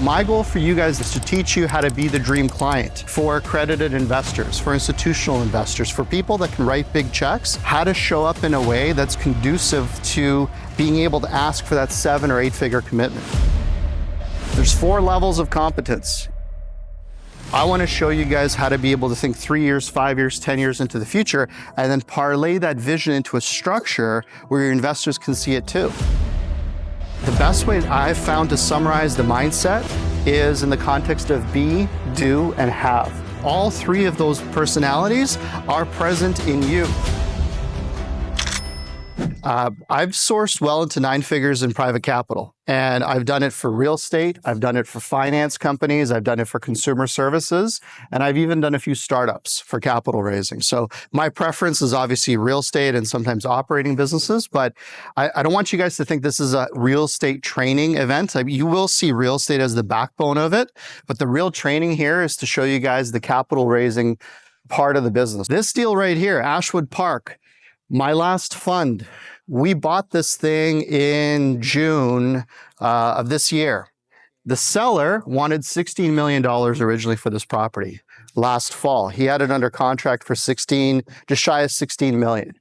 My goal for you guys is to teach you how to be the dream client for accredited investors, for institutional investors, for people that can write big checks, how to show up in a way that's conducive to being able to ask for that 7 or 8 figure commitment. There's 4 levels of competence. I want to show you guys how to be able to think 3 years, 5 years, 10 years into the future, and then parlay that vision into a structure where your investors can see it too. The best way I've found to summarize the mindset is in the context of be, do, and have. All 3 of those personalities are present in you. I've sourced well into 9 figures in private capital, and I've done it for real estate. I've done it for finance companies. I've done it for consumer services, and I've even done a few startups for capital raising. So my preference is obviously real estate and sometimes operating businesses, but I don't want you guys to think this is a real estate training event. You will see real estate as the backbone of it, but the real training here is to show you guys the capital raising part of the business. This deal right here, Ashwood Park, my last fund, we bought this thing in June of this year. The seller wanted $16 million originally for this property last fall. He had it under contract for just shy of 16 million.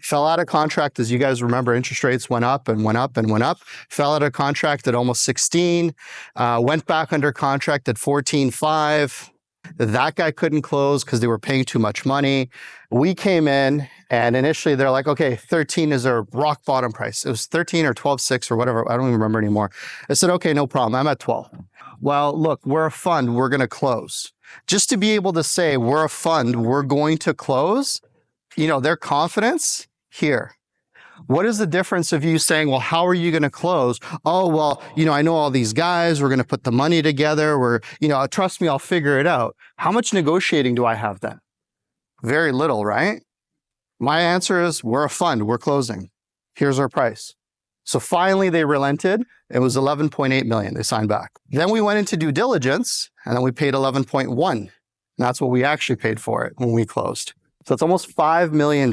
Fell out of contract. As you guys remember, interest rates went up and went up and went up. Fell out of contract at almost 16, went back under contract at 14.5. That guy couldn't close because they were paying too much money. We came in and initially they're like, okay, 13 is our rock bottom price. It was 13 or 12.6 or whatever. I don't even remember anymore. I said, okay, no problem. I'm at 12. Well, look, we're a fund. We're going to close. Just to be able to say we're a fund, we're going to close, their confidence here. What is the difference of you saying, well, how are you going to close? Oh, well, I know all these guys. We're going to put the money together. Trust me, I'll figure it out. How much negotiating do I have then? Very little, right? My answer is we're a fund. We're closing. Here's our price. So finally they relented. It was 11.8 million. They signed back. Then we went into due diligence and then we paid 11.1. And that's what we actually paid for it when we closed. So it's almost $5 million.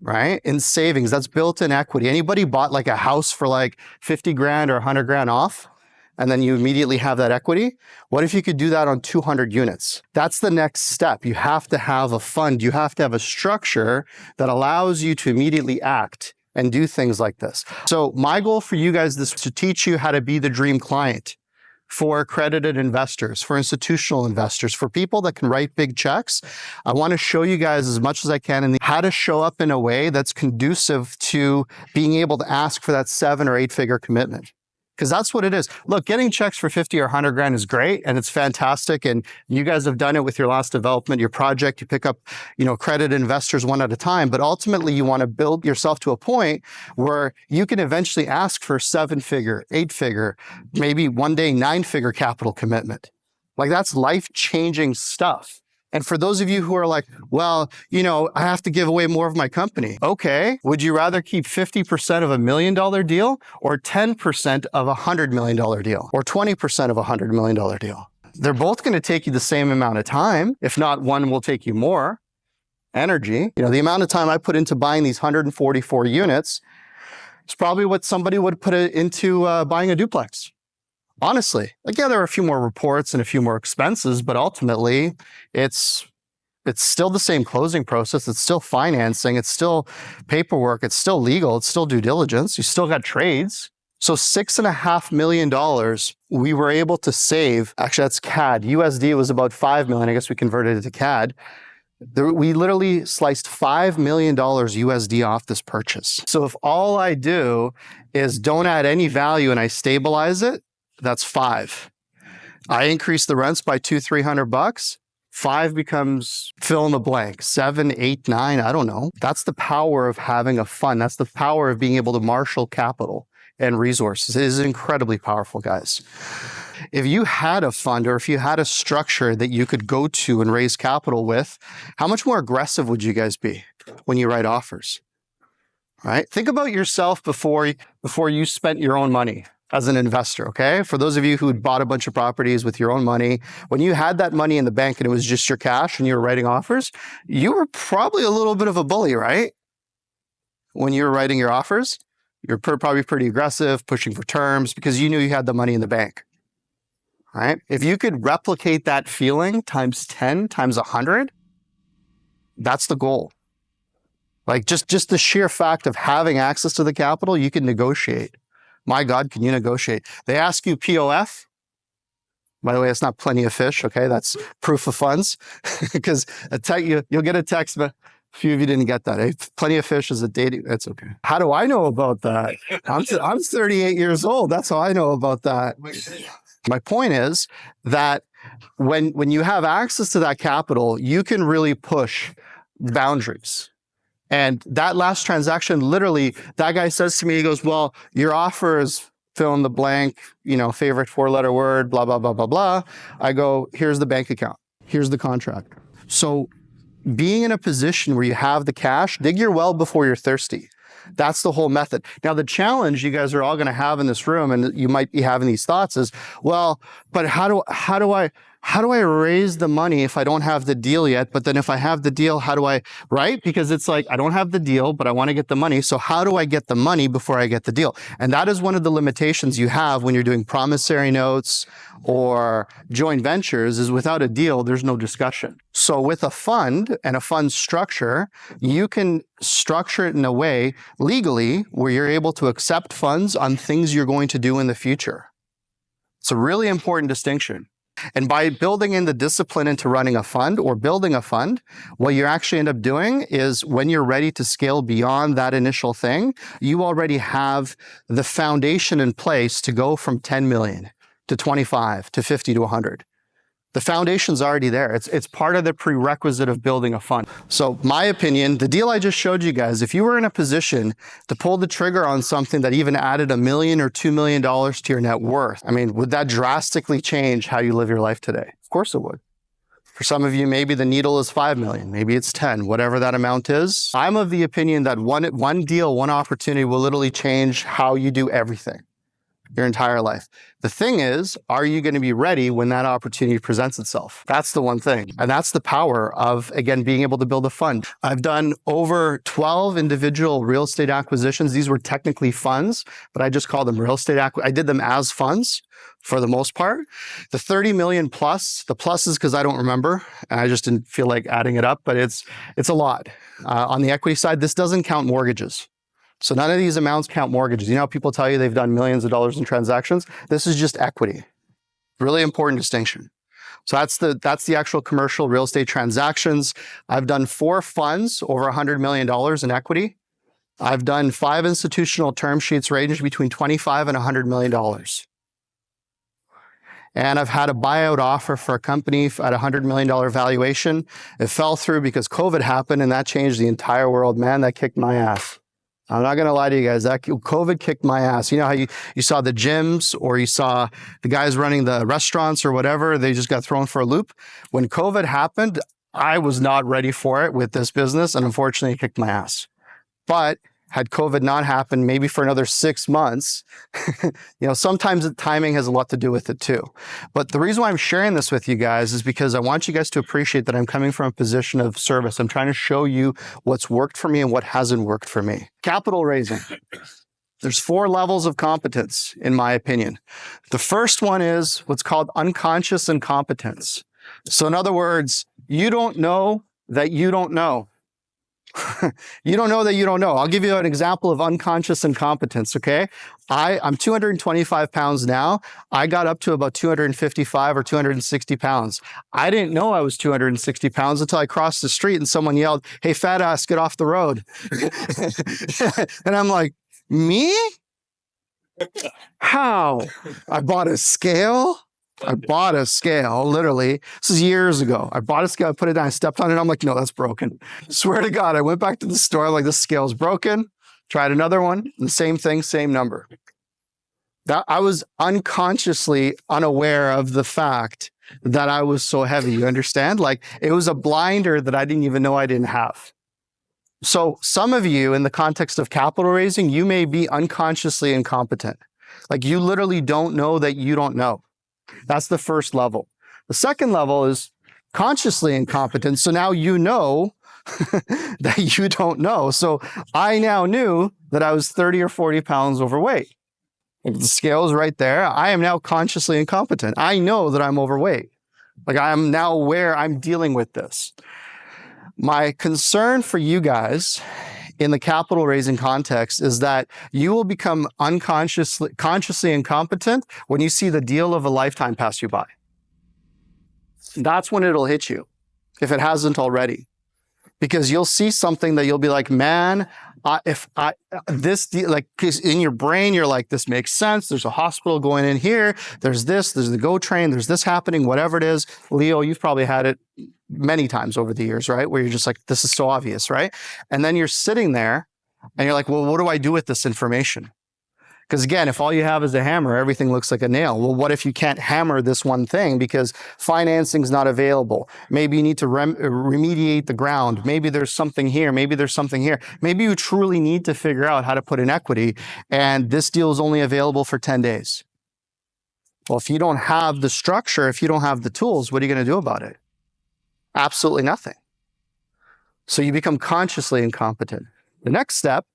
Right? In savings, that's built-in equity. Anybody bought like a house for like 50 grand or 100 grand off, and then you immediately have that equity? What if you could do that on 200 units? That's the next step. You have to have a fund. You have to have a structure that allows you to immediately act and do things like this. So my goal for you guys is to teach you how to be the dream client for accredited investors, for institutional investors, for people that can write big checks. I want to show you guys as much as I can in how to show up in a way that's conducive to being able to ask for that 7 or 8 figure commitment. Because that's what it is. Look, getting checks for 50 or 100 grand is great and it's fantastic. And you guys have done it with your last development, your project. You pick up, accredited investors one at a time. But ultimately, you want to build yourself to a point where you can eventually ask for 7 figure, 8 figure, maybe one day 9 figure capital commitment. Like that's life-changing stuff. And for those of you who are like, well, I have to give away more of my company. Okay. Would you rather keep 50% of $1 million deal or 10% of $100 million deal or 20% of $100 million deal? They're both going to take you the same amount of time. If not, one will take you more energy. The amount of time I put into buying these 144 units is probably what somebody would put into buying a duplex. Honestly, there are a few more reports and a few more expenses, but ultimately it's still the same closing process. It's still financing. It's still paperwork. It's still legal. It's still due diligence. You still got trades. So $6.5 million we were able to save. Actually, that's CAD. USD was about 5 million. I guess we converted it to CAD. We literally sliced $5 million USD off this purchase. So if all I do is don't add any value and I stabilize it, that's 5. I increase the rents by $200-300. 5 becomes fill in the blank. 7, 8, 9, I don't know. That's the power of having a fund. That's the power of being able to marshal capital and resources. It is incredibly powerful, guys. If you had a fund or if you had a structure that you could go to and raise capital with, how much more aggressive would you guys be when you write offers? Right? Think about yourself before you spent your own money as an investor, okay? For those of you who had bought a bunch of properties with your own money, when you had that money in the bank and it was just your cash and you were writing offers, you were probably a little bit of a bully, right? When you were writing your offers, you're probably pretty aggressive, pushing for terms because you knew you had the money in the bank. right? If you could replicate that feeling times 10, times 100, that's the goal. Like just the sheer fact of having access to the capital, you can negotiate. My God, can you negotiate? They ask you POF. By the way, it's not plenty of fish, okay? That's proof of funds. Because you'll get a text, but a few of you didn't get that. Eh? Plenty of fish is a dating, that's okay. How do I know about that? I'm 38 years old. That's how I know about that. My point is that when you have access to that capital, you can really push boundaries. And that last transaction, literally, that guy says to me, he goes, well, your offer is fill in the blank, favorite 4-letter word, blah, blah, blah, blah, blah. I go, here's the bank account. Here's the contract. So being in a position where you have the cash, dig your well before you're thirsty. That's the whole method. Now, the challenge you guys are all going to have in this room, and you might be having these thoughts is, well, but how do I raise the money if I don't have the deal yet? But then if I have the deal, right? Because it's like, I don't have the deal, but I want to get the money. So how do I get the money before I get the deal? And that is one of the limitations you have when you're doing promissory notes or joint ventures is without a deal, there's no discussion. So with a fund and a fund structure, you can structure it in a way legally where you're able to accept funds on things you're going to do in the future. It's a really important distinction. And by building in the discipline into running a fund or building a fund, what you actually end up doing is when you're ready to scale beyond that initial thing, you already have the foundation in place to go from 10 million to 25 to 50 to 100. The foundation's already there. It's part of the prerequisite of building a fund. So my opinion, the deal I just showed you guys, if you were in a position to pull the trigger on something that even added $1 million or $2 million to your net worth, would that drastically change how you live your life today? Of course it would. For some of you, maybe the needle is 5 million, maybe it's 10, whatever that amount is. I'm of the opinion that one deal, one opportunity will literally change how you do everything. Your entire life. The thing is, are you going to be ready when that opportunity presents itself? That's the one thing. And that's the power of, again, being able to build a fund. I've done over 12 individual real estate acquisitions. These were technically funds, but I just call them real estate I did them as funds for the most part. The 30 million plus, the plus is because I don't remember, and I just didn't feel like adding it up, but it's a lot. On the equity side, this doesn't count mortgages. So none of these amounts count mortgages. You know how people tell you they've done millions of dollars in transactions? This is just equity. Really important distinction. So that's the actual commercial real estate transactions. I've done 4 funds over $100 million in equity. I've done 5 institutional term sheets ranging between $25 and $100 million. And I've had a buyout offer for a company at $100 million valuation. It fell through because COVID happened, and that changed the entire world. Man, that kicked my ass. I'm not going to lie to you guys. That COVID kicked my ass. You know how you saw the gyms or you saw the guys running the restaurants or whatever, they just got thrown for a loop. When COVID happened, I was not ready for it with this business, and unfortunately it kicked my ass. But had COVID not happened, maybe for another 6 months, sometimes the timing has a lot to do with it too. But the reason why I'm sharing this with you guys is because I want you guys to appreciate that I'm coming from a position of service. I'm trying to show you what's worked for me and what hasn't worked for me. Capital raising. There's 4 levels of competence, in my opinion. The first one is what's called unconscious incompetence. So in other words, you don't know that you don't know. You don't know that you don't know. I'll give you an example of unconscious incompetence, okay? I'm 225 pounds now. I got up to about 255 or 260 pounds. I didn't know I was 260 pounds until I crossed the street and someone yelled, "Hey, fat ass, get off the road." And I'm like, me? How? I bought a scale. Literally. This is years ago. I bought a scale, I put it down, I stepped on it, I'm like, no, that's broken. Swear to God, I went back to the store, like, this scale's broken. Tried another one, the same thing, same number. That I was unconsciously unaware of the fact that I was so heavy. You understand? Like, it was a blinder that I didn't even know I didn't have. So some of you, in the context of capital raising, you may be unconsciously incompetent. Like, you literally don't know that you don't know. That's the first level. The second level is consciously incompetent. So now you know that you don't know. So I now knew that I was 30 or 40 pounds overweight. Like, the scale is right there. I am now consciously incompetent. I know that I'm overweight. Like, I'm now aware I'm dealing with this. My concern for you guys in the capital raising context is that you will become consciously incompetent when you see the deal of a lifetime pass you by. That's when it'll hit you, if it hasn't already. Because you'll see something that you'll be like, man, because in your brain, you're like, this makes sense. There's a hospital going in here. There's the GO train. There's this happening, whatever it is. Leo, you've probably had it many times over the years, right? Where you're just like, this is so obvious, right? And then you're sitting there and you're like, well, what do I do with this information? Because again, if all you have is a hammer, everything looks like a nail. Well, what if you can't hammer this one thing because financing's not available? Maybe you need to remediate the ground. Maybe there's something here. Maybe there's something here. Maybe you truly need to figure out how to put in equity, and this deal is only available for 10 days. Well, if you don't have the structure, if you don't have the tools, what are you going to do about it? Absolutely nothing. So you become consciously incompetent. The next step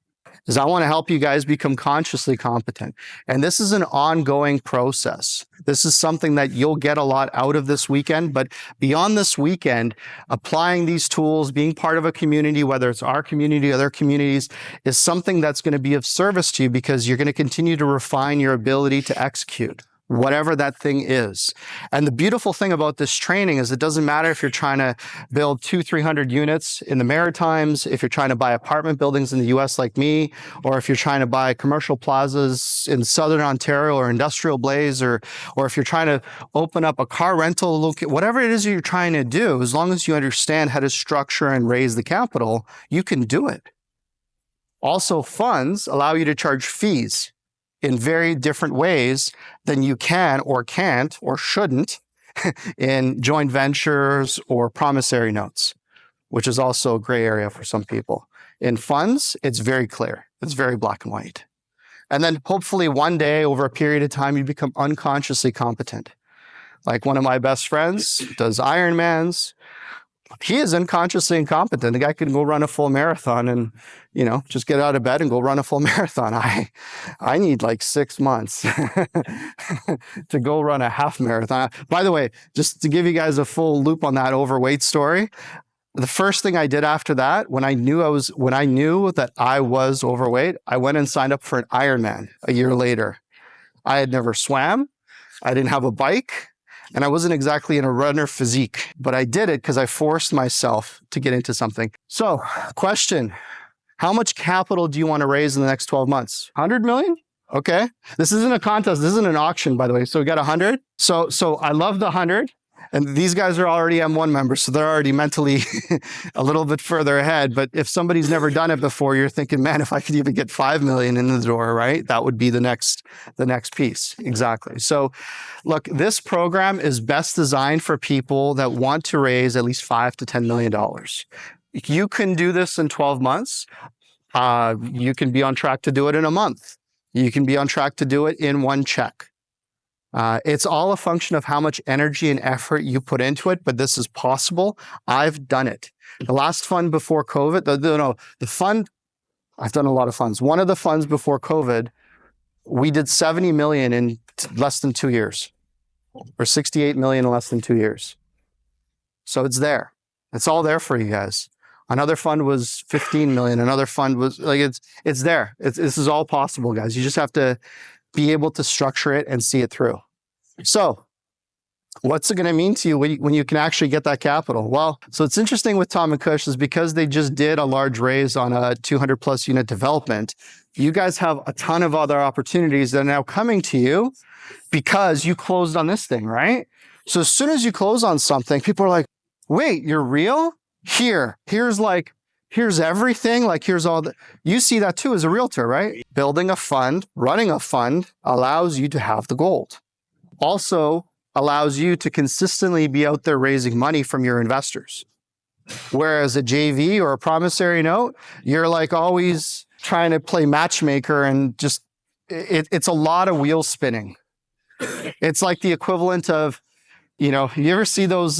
is I want to help you guys become consciously competent. And this is an ongoing process. This is something that you'll get a lot out of this weekend, but beyond this weekend, applying these tools, being part of a community, whether it's our community, other communities, is something that's going to be of service to you because you're going to continue to refine your ability to execute whatever that thing is. And the beautiful thing about this training is it doesn't matter if you're trying to build 200-300 units in the Maritimes, if you're trying to buy apartment buildings in the US like me, or if you're trying to buy commercial plazas in Southern Ontario or Industrial Blaze, or if you're trying to open up a car rental, whatever it is you're trying to do, as long as you understand how to structure and raise the capital, you can do it. Also, funds allow you to charge fees in very different ways than you can or can't or shouldn't in joint ventures or promissory notes, which is also a gray area for some people. In funds, it's very clear. It's very black and white. And then hopefully one day over a period of time, you become unconsciously competent. Like one of my best friends does Ironmans. He is unconsciously incompetent. The guy can go run a full marathon and, just get out of bed and go run a full marathon. I need like 6 months to go run a half marathon. By the way, just to give you guys a full loop on that overweight story, the first thing I did after that, when I knew that I was overweight, I went and signed up for an Ironman a year later. I had never swam. I didn't have a bike. And I wasn't exactly in a runner physique, but I did it because I forced myself to get into something. So, question, how much capital do you want to raise in the next 12 months? 100 million? Okay. This isn't a contest. This isn't an auction, by the way. So we got 100. So I love the 100. And these guys are already M1 members, so they're already mentally a little bit further ahead. But if somebody's never done it before, you're thinking, man, if I could even get 5 million in the door, right? That would be the next piece. Exactly. So look, this program is best designed for people that want to raise at least $5 to $10 million. You can do this in 12 months. You can be on track to do it in a month. You can be on track to do it in one check. It's all a function of how much energy and effort you put into it, but this is possible. I've done it. The last fund before COVID, the fund, I've done a lot of funds. One of the funds before COVID, we did 70 million in less than 2 years, or 68 million in less than 2 years. So it's there. It's all there for you guys. Another fund was 15 million. Another fund was it's there. This is all possible, guys. You just have to be able to structure it and see it through. So what's it going to mean to you when you can actually get that capital? Well, so it's interesting with Tom and Kush is because they just did a large raise on a 200 plus unit development. You guys have a ton of other opportunities that are now coming to you because you closed on this thing, right? So as soon as you close on something, people are like, wait, you're real? Here's everything, here's all the, you see that too as a realtor, right? Building a fund, running a fund allows you to have the gold. Also allows you to consistently be out there raising money from your investors. Whereas a JV or a promissory note, you're always trying to play matchmaker and just, it's a lot of wheel spinning. It's like the equivalent of, you ever see those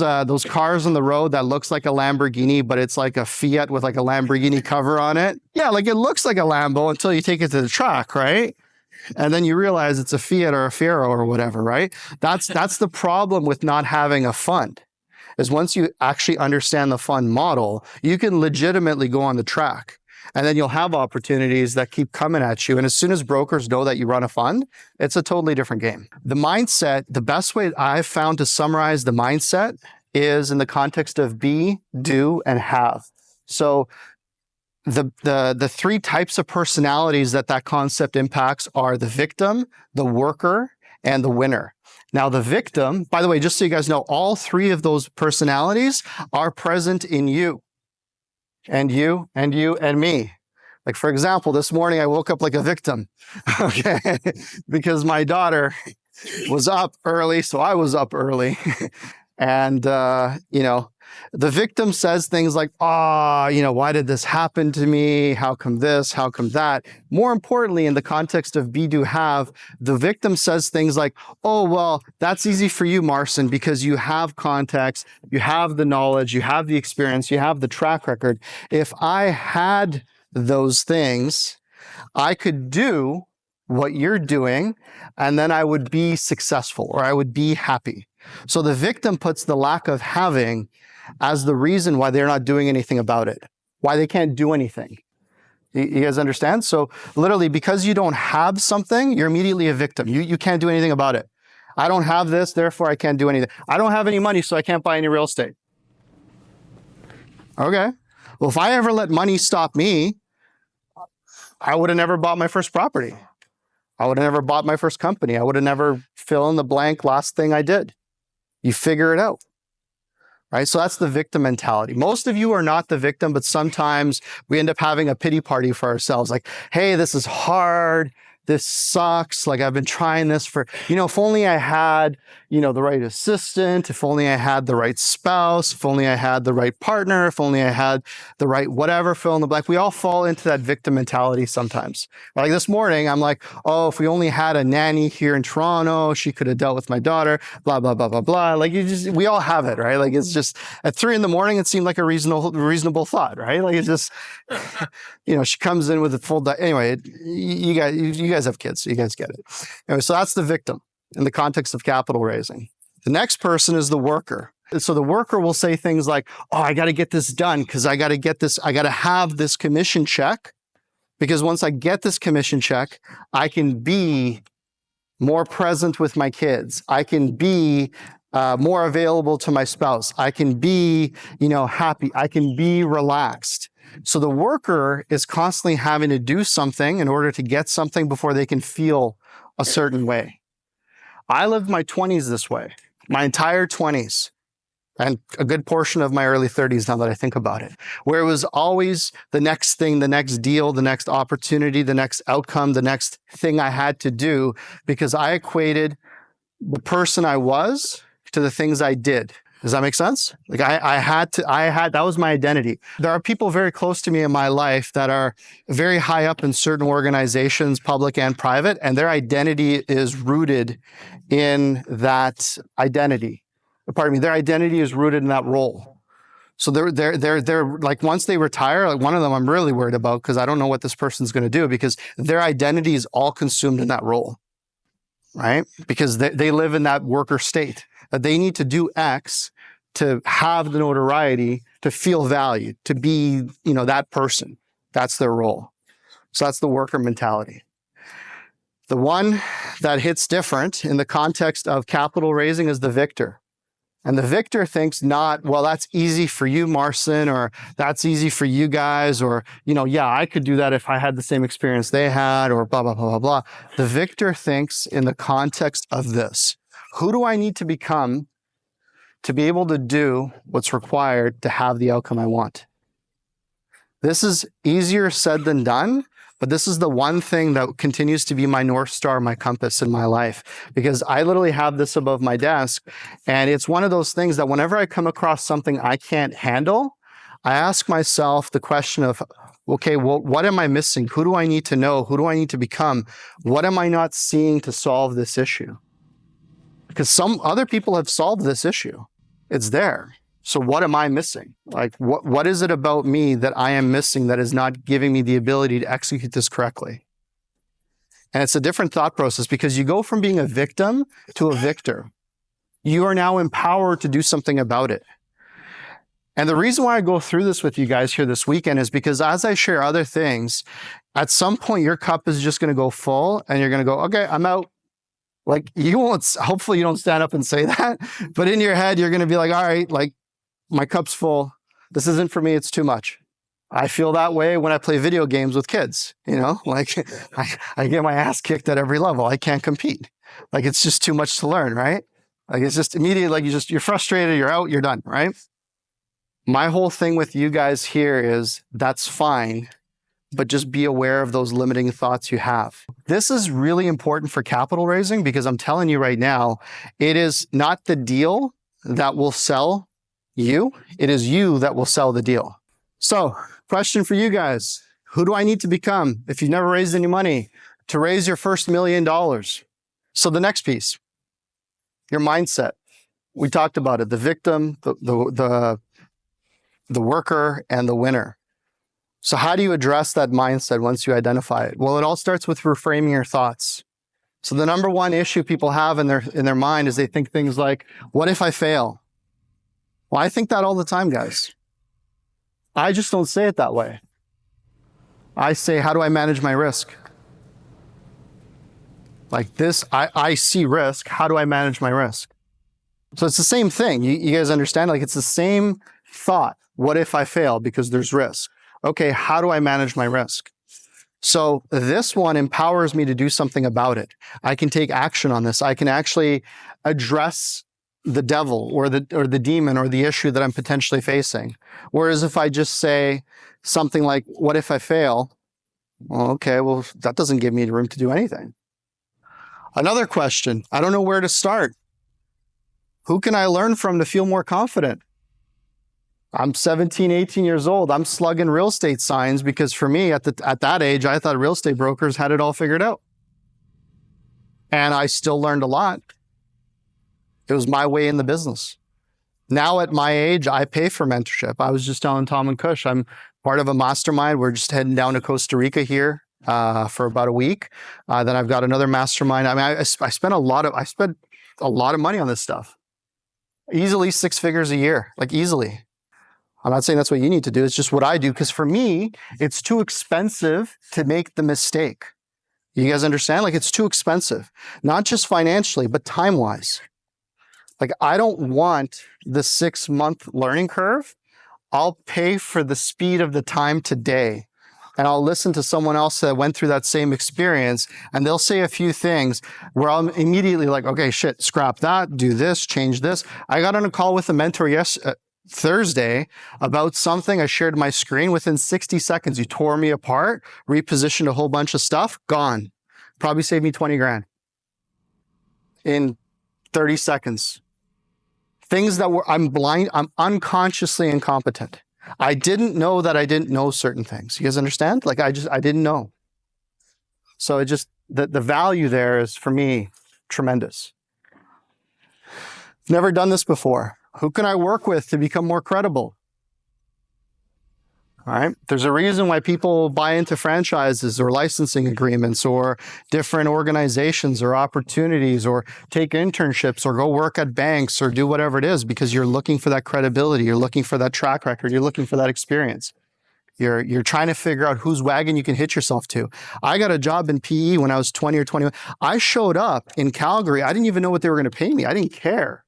cars on the road that looks like a Lamborghini, but it's like a Fiat with a Lamborghini cover on it? Yeah, it looks like a Lambo until you take it to the track, right? And then you realize it's a Fiat or a Fiero or whatever, right? That's the problem with not having a fund, is once you actually understand the fund model, you can legitimately go on the track. And then you'll have opportunities that keep coming at you. And as soon as brokers know that you run a fund, it's a totally different game. The mindset, the best way I've found to summarize the mindset is in the context of be, do, and have. So the three types of personalities that concept impacts are the victim, the worker, and the winner. Now, the victim, by the way, just so you guys know, all three of those personalities are present in you. And you, and you, and me. Like, for example, this morning I woke up like a victim, okay? Because my daughter was up early, so I was up early. And, the victim says things like, why did this happen to me? How come this? How come that? More importantly, in the context of be, do, have, the victim says things like, oh, well, that's easy for you, Marcin, because you have context, you have the knowledge, you have the experience, you have the track record. If I had those things, I could do what you're doing, and then I would be successful, or I would be happy. So the victim puts the lack of having as the reason why they're not doing anything about it, why they can't do anything. You guys understand? So literally, because you don't have something, you're immediately a victim. You can't do anything about it. I don't have this, therefore I can't do anything. I don't have any money, so I can't buy any real estate. Okay. Well, if I ever let money stop me, I would have never bought my first property. I would have never bought my first company. I would have never fill in the blank last thing I did. You figure it out. Right? So that's the victim mentality. Most of you are not the victim, but sometimes we end up having a pity party for ourselves. Like, hey, this is hard. This sucks. Like, I've been trying this for, if only I had, the right assistant, if only I had the right spouse, if only I had the right partner, if only I had the right whatever, fill in the blank. We all fall into that victim mentality sometimes. Like this morning, I'm like, oh, if we only had a nanny here in Toronto, she could have dealt with my daughter, blah, blah, blah, blah, blah. Like we all have it, right? Like it's just at 3 a.m, it seemed like a reasonable thought, right? Like it's just, she comes in with a full, anyway, you guys have kids, so you guys get it. Anyway, so that's the victim in the context of capital raising. The next person is the worker. So the worker will say things like, oh, I got to get this done because I got to have this commission check, because once I get this commission check, I can be more present with my kids. I can be more available to my spouse. I can be, happy. I can be relaxed. So the worker is constantly having to do something in order to get something before they can feel a certain way. I lived my 20s this way, my entire 20s, and a good portion of my early 30s now that I think about it, where it was always the next thing, the next deal, the next opportunity, the next outcome, the next thing I had to do, because I equated the person I was to the things I did. Does that make sense? Like that was my identity. There are people very close to me in my life that are very high up in certain organizations, public and private, and their identity is rooted in that identity. Pardon me, their identity is rooted in that role. So they're like, once they retire, like one of them I'm really worried about because I don't know what this person's going to do, because their identity is all consumed in that role, right? Because they live in that worker state. That they need to do X to have the notoriety, to feel valued, to be, that person. That's their role. So that's the worker mentality. The one that hits different in the context of capital raising is the victor. And the victor thinks not, well, that's easy for you, Marcin, or that's easy for you guys, or, I could do that if I had the same experience they had, or blah, blah, blah, blah, blah. The victor thinks in the context of this. Who do I need to become to be able to do what's required to have the outcome I want? This is easier said than done, but this is the one thing that continues to be my North Star, my compass in my life, because I literally have this above my desk. And it's one of those things that whenever I come across something I can't handle, I ask myself the question of, okay, well, what am I missing? Who do I need to know? Who do I need to become? What am I not seeing to solve this issue? Because some other people have solved this issue. It's there. So what am I missing? Like, what is it about me that I am missing that is not giving me the ability to execute this correctly? And it's a different thought process because you go from being a victim to a victor. You are now empowered to do something about it. And the reason why I go through this with you guys here this weekend is because as I share other things, at some point your cup is just going to go full and you're going to go, okay, I'm out. Like you won't, hopefully you don't stand up and say that, but in your head, you're going to be like, all right, like my cup's full. This isn't for me. It's too much. I feel that way when I play video games with kids, you know, like I get my ass kicked at every level. I can't compete. Like it's just too much to learn, right? Like it's just immediately like you're frustrated, you're out, you're done, right? My whole thing with you guys here is that's fine, but just be aware of those limiting thoughts you have. This is really important for capital raising because I'm telling you right now, it is not the deal that will sell you. It is you that will sell the deal. So, question for you guys. Who do I need to become if you've never raised any money to raise your first $1 million? So the next piece, your mindset. We talked about it, the victim, the worker, and the winner. So how do you address that mindset once you identify it? Well, it all starts with reframing your thoughts. So the number one issue people have in their mind is they think things like, what if I fail? Well, I think that all the time, guys. I just don't say it that way. I say, how do I manage my risk? Like this, I see risk. How do I manage my risk? So it's the same thing. You guys understand? Like it's the same thought. What if I fail? Because there's risk. Okay, how do I manage my risk? So this one empowers me to do something about it. I can take action on this. I can actually address the devil or the demon or the issue that I'm potentially facing. Whereas if I just say something like, what if I fail? Well, okay, well, that doesn't give me room to do anything. Another question, I don't know where to start. Who can I learn from to feel more confident? I'm 17, 18 years old. I'm slugging real estate signs because for me at that age, I thought real estate brokers had it all figured out. And I still learned a lot. It was my way in the business. Now at my age, I pay for mentorship. I was just telling Tom and Kush, I'm part of a mastermind. We're just heading down to Costa Rica here for about a week. Then I've got another mastermind. I mean, I spent a lot of money on this stuff. Easily 6 figures a year, like easily. I'm not saying that's what you need to do. It's just what I do. Because for me, it's too expensive to make the mistake. You guys understand? Like it's too expensive, not just financially, but time-wise. Like I don't want the 6-month learning curve. I'll pay for the speed of the time today. And I'll listen to someone else that went through that same experience and they'll say a few things where I'm immediately like, okay, shit, scrap that, do this, change this. I got on a call with a mentor Thursday about something. I shared my screen within 60 seconds. You tore me apart, repositioned a whole bunch of stuff, gone. Probably saved me 20 grand in 30 seconds. Things that I'm unconsciously incompetent. I didn't know that I didn't know certain things. You guys understand? Like I didn't know. So it just, the value there is for me, tremendous. Never done this before. Who can I work with to become more credible? All right. There's a reason why people buy into franchises or licensing agreements or different organizations or opportunities or take internships or go work at banks or do whatever it is, because you're looking for that credibility. You're looking for that track record. You're looking for that experience. You're trying to figure out whose wagon you can hitch yourself to. I got a job in PE when I was 20 or 21. I showed up in Calgary. I didn't even know what they were going to pay me. I didn't care.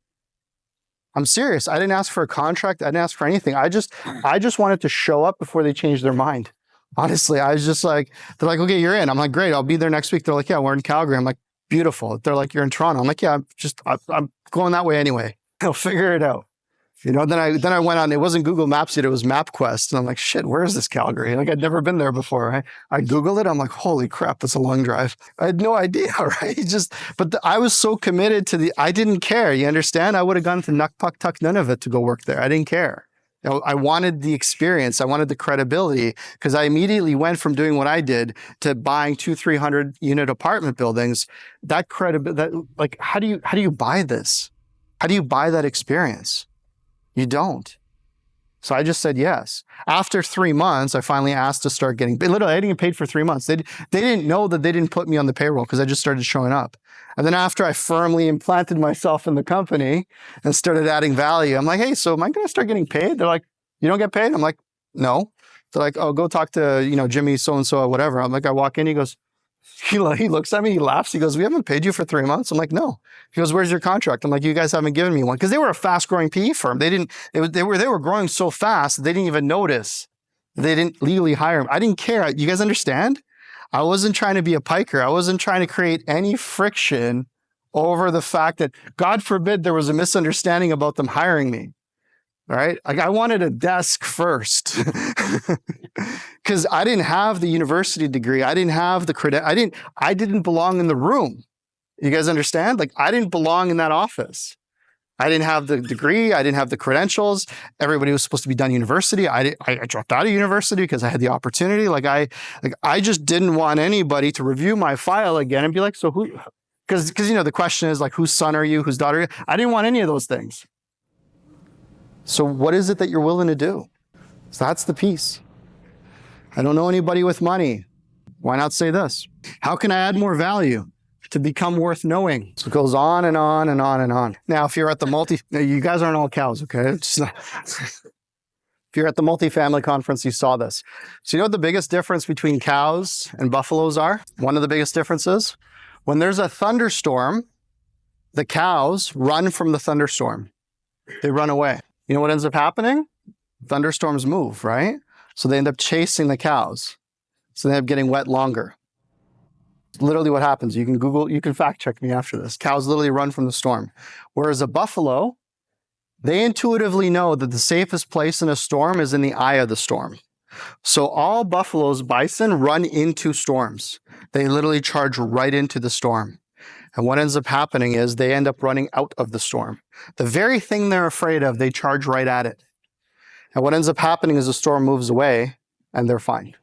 I'm serious. I didn't ask for a contract. I didn't ask for anything. I just wanted to show up before they changed their mind. Honestly, I was just like, they're like, okay, you're in. I'm like, great. I'll be there next week. They're like, yeah, we're in Calgary. I'm like, beautiful. They're like, you're in Toronto. I'm like, yeah, I'm going that way anyway. I'll figure it out. You know, then I went on, it wasn't Google Maps yet, it was MapQuest. And I'm like, shit, where is this Calgary? Like I'd never been there before. I Googled it. I'm like, holy crap, that's a long drive. I had no idea, right? I was so committed to I didn't care. You understand? I would have gone to Nuck Puck Tuck Nunavut to go work there. I didn't care. You know, I wanted the experience. I wanted the credibility because I immediately went from doing what I did to buying 200-300 unit apartment buildings. That credibility, like, how do you buy this? How do you buy that experience? You don't. So I just said yes. After 3 months, I finally asked to start getting paid. Literally, I didn't get paid for 3 months. They didn't know that they didn't put me on the payroll because I just started showing up. And then after I firmly implanted myself in the company and started adding value, I'm like, hey, so am I going to start getting paid? They're like, you don't get paid? I'm like, no. They're like, oh, go talk to, Jimmy so-and-so or whatever. I'm like, I walk in, he goes, he looks at me, he laughs. He goes, we haven't paid you for 3 months. I'm like, no. He goes, where's your contract? I'm like, you guys haven't given me one. Because they were a fast growing PE firm. They were growing so fast, they didn't even notice. They didn't legally hire me. I didn't care. You guys understand? I wasn't trying to be a piker. I wasn't trying to create any friction over the fact that, God forbid, there was a misunderstanding about them hiring me. All right. Like I wanted a desk first because I didn't have the university degree. I didn't have the credit. I didn't belong in the room. You guys understand? Like I didn't belong in that office. I didn't have the degree. I didn't have the credentials. Everybody was supposed to be done university. I dropped out of university because I had the opportunity. I just didn't want anybody to review my file again and be like, so who, because the question is like, whose son are you? Whose daughter are you? I didn't want any of those things. So what is it that you're willing to do? So that's the piece. I don't know anybody with money. Why not say this? How can I add more value to become worth knowing? So it goes on and on and on and on. Now, if you're at the you guys aren't all cows, okay? If you're at the multifamily conference, you saw this. So you know what the biggest difference between cows and buffaloes are? One of the biggest differences? When there's a thunderstorm, the cows run from the thunderstorm. They run away. You know what ends up happening? Thunderstorms move, right? So they end up chasing the cows. So they end up getting wet longer. Literally what happens. You can Google, you can fact check me after this. Cows literally run from the storm. Whereas a buffalo, they intuitively know that the safest place in a storm is in the eye of the storm. So all buffaloes, bison, run into storms. They literally charge right into the storm. And what ends up happening is they end up running out of the storm. The very thing they're afraid of, they charge right at it. And what ends up happening is the storm moves away and they're fine.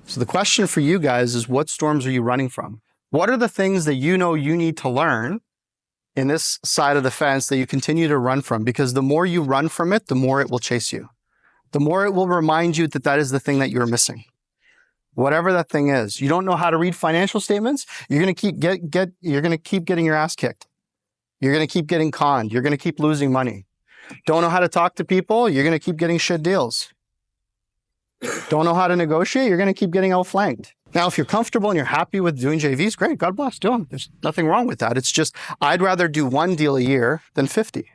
So the question for you guys is, what storms are you running from? What are the things that you know you need to learn in this side of the fence that you continue to run from? Because the more you run from it, the more it will chase you. The more it will remind you that that is the thing that you're missing. Whatever that thing is. You don't know how to read financial statements, you're going to you're going to keep getting your ass kicked. You're going to keep getting conned. You're going to keep losing money. Don't know how to talk to people, you're going to keep getting shit deals. Don't know how to negotiate, you're going to keep getting outflanked. Now, if you're comfortable and you're happy with doing JVs, great, God bless, do them. There's nothing wrong with that. It's just, I'd rather do one deal a year than 50.